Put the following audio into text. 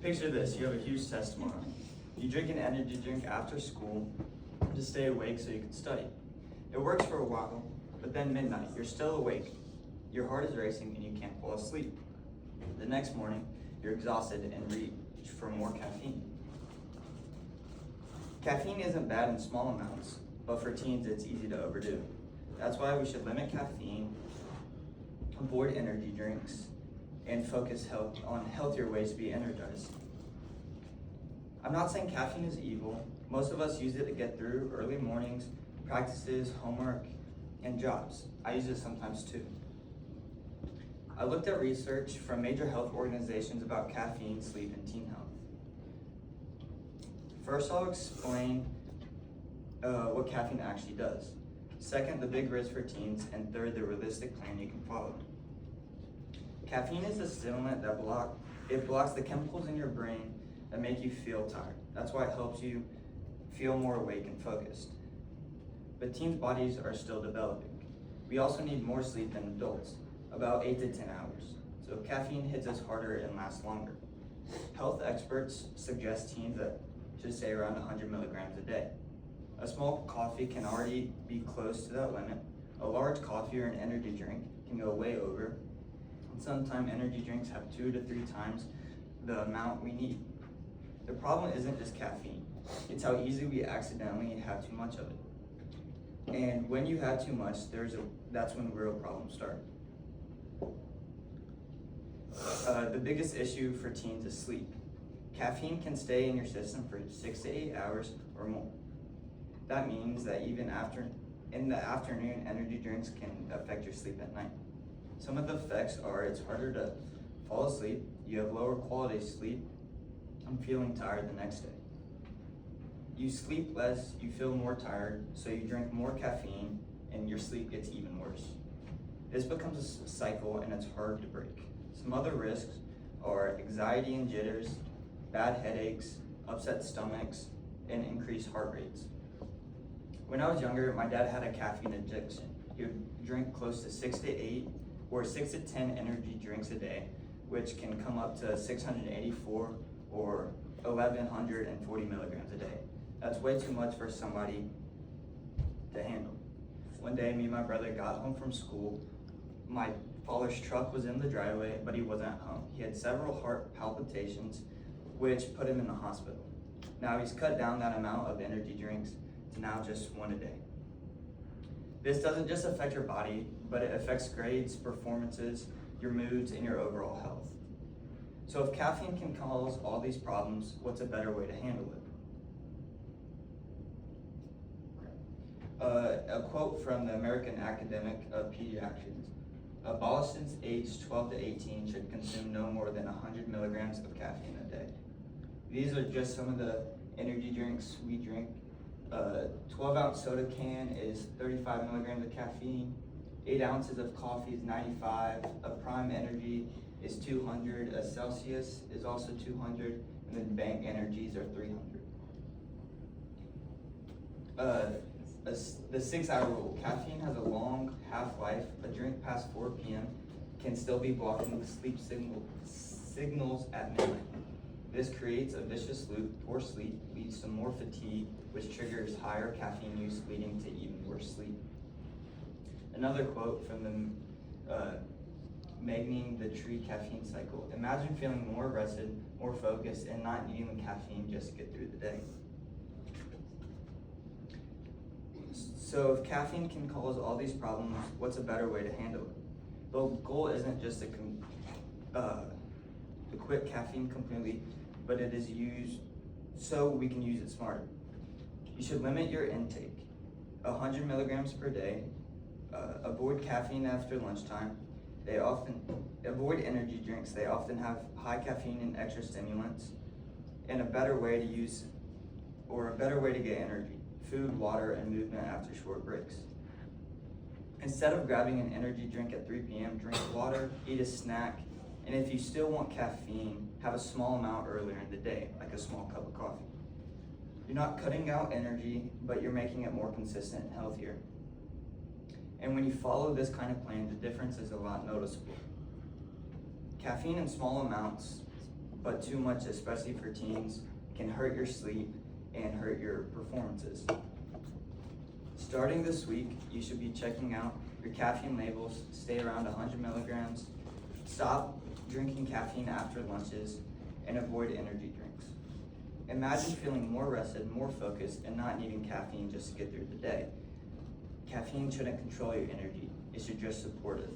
Picture this, you have a huge test tomorrow. You drink an energy drink after school to stay awake so you can study. It works for a while, but then midnight, you're still awake. Your heart is racing and you can't fall asleep. The next morning, you're exhausted and reach for more caffeine. Caffeine isn't bad in small amounts, but for teens it's easy to overdo. That's why we should limit caffeine, avoid energy drinks, and focus on healthier ways to be energized. I'm not saying caffeine is evil. Most of us use it to get through early mornings, practices, homework, and jobs. I use it sometimes too. I looked at research from major health organizations about caffeine, sleep, and teen health. First, I'll explain what caffeine actually does. Second, the big risk for teens, and third, the realistic plan you can follow. Caffeine is a stimulant that blocks the chemicals in your brain that make you feel tired. That's why it helps you feel more awake and focused. But teens' bodies are still developing. We also need more sleep than adults, about 8 to 10 hours. So caffeine hits us harder and lasts longer. Health experts suggest teens that should stay around 100 milligrams a day. A small coffee can already be close to that limit. A large coffee or an energy drink can go way over. And sometimes energy drinks have 2 to 3 times the amount we need. The problem isn't just caffeine. It's how easy we accidentally have too much of it. And when you have too much, that's when real problems start. The biggest issue for teens is sleep. Caffeine can stay in your system for 6 to 8 hours or more. That means that even in the afternoon, energy drinks can affect your sleep at night. Some of the effects are it's harder to fall asleep, you have lower quality sleep, and feeling tired the next day. You sleep less, you feel more tired, so you drink more caffeine, and your sleep gets even worse. This becomes a cycle and it's hard to break. Some other risks are anxiety and jitters, bad headaches, upset stomachs, and increased heart rates. When I was younger, my dad had a caffeine addiction. He would drink close to 6 to 8 or 6 to 10 energy drinks a day, which can come up to 684 or 1,140 milligrams a day. That's way too much for somebody to handle. One day, me and my brother got home from school. My father's truck was in the driveway, but he wasn't at home. He had several heart palpitations, which put him in the hospital. Now he's cut down that amount of energy drinks to now just 1 a day. This doesn't just affect your body, but it affects grades, performances, your moods, and your overall health. So if caffeine can cause all these problems, what's a better way to handle it? A quote from the American Academic of Pediatrics: adolescents aged 12 to 18 should consume no more than 100 milligrams of caffeine a day. These are just some of the energy drinks we drink. 12-ounce soda can is 35 milligrams of caffeine. 8 ounces of coffee is 95. A Prime Energy is 200. A Celsius is also 200. And then Bank Energies are 300. The 6-hour rule. Caffeine has a long half-life. A drink past 4 p.m. can still be blocking the sleep signals at midnight. This creates a vicious loop. Poor sleep leads to more fatigue, which triggers higher caffeine use, leading to even worse sleep. Another quote from the Magning the Tree caffeine cycle: imagine feeling more rested, more focused, and not needing the caffeine just to get through the day. So if caffeine can cause all these problems, what's a better way to handle it? The goal isn't just to quit caffeine completely, but it is used so we can use it smarter. You should limit your intake, 100 milligrams per day. Avoid caffeine after lunchtime. Avoid energy drinks. They often have high caffeine and extra stimulants. And a better way to get energy: food, water, and movement after short breaks. Instead of grabbing an energy drink at 3 p.m., drink water, eat a snack, and if you still want caffeine, have a small amount earlier in the day, like a small cup of coffee. You're not cutting out energy, but you're making it more consistent and healthier. And when you follow this kind of plan, the difference is a lot noticeable. Caffeine in small amounts, but too much, especially for teens, can hurt your sleep and hurt your performances. Starting this week, you should be checking out your caffeine labels, stay around 100 milligrams, stop drinking caffeine after lunches, and avoid energy drinks. Imagine feeling more rested, more focused, and not needing caffeine just to get through the day. Caffeine shouldn't control your energy, it should just support it.